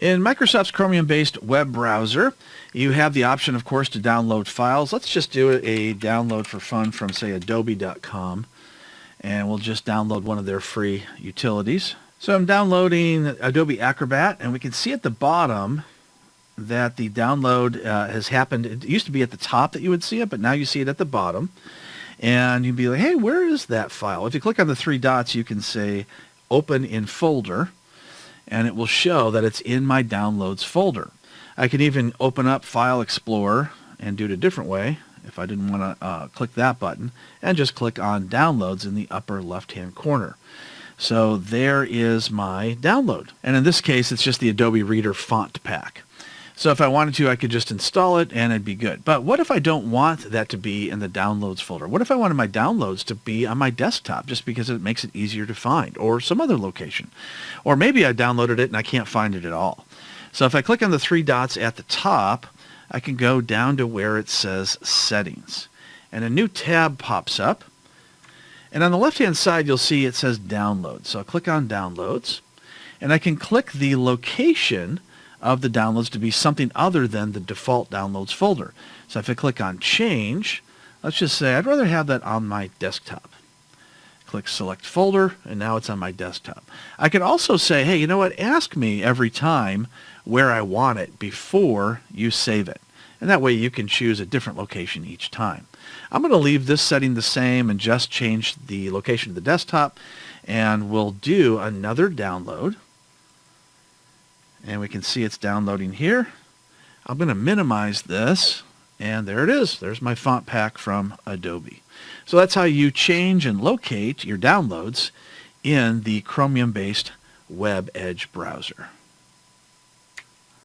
In Microsoft's Chromium-based web browser, you have the option, of course, to download files. Let's just do a download for fun from, say, adobe.com, and we'll just download one of their free utilities. So I'm downloading Adobe Acrobat, and we can see at the bottom that the download has happened. It used to be at the top that you would see it, but now you see it at the bottom. And you'd be like, hey, where is that file? If you click on the three dots, you can say Open in Folder, and it will show that it's in my Downloads folder. I can even open up File Explorer and do it a different way if I didn't want to click that button, and just click on Downloads in the upper left-hand corner. So there is my download. And in this case, it's just the Adobe Reader font pack. So if I wanted to, I could just install it and it'd be good. But what if I don't want that to be in the Downloads folder? What if I wanted my downloads to be on my desktop just because it makes it easier to find, or some other location? Or maybe I downloaded it and I can't find it at all. So if I click on the three dots at the top, I can go down to where it says Settings. And a new tab pops up. And on the left-hand side, you'll see it says Downloads. So I'll click on Downloads. And I can click the location of the downloads to be something other than the default Downloads folder. So if I click on Change, let's just say I'd rather have that on my desktop. Click Select Folder, and now it's on my desktop. I could also say, hey, you know what? Ask me every time where I want it before you save it. And that way you can choose a different location each time. I'm going to leave this setting the same and just change the location of the desktop, and we'll do another download. And we can see it's downloading here. I'm going to minimize this, and there it is. There's my font pack from Adobe. So that's how you change and locate your downloads in the Chromium-based Web Edge browser.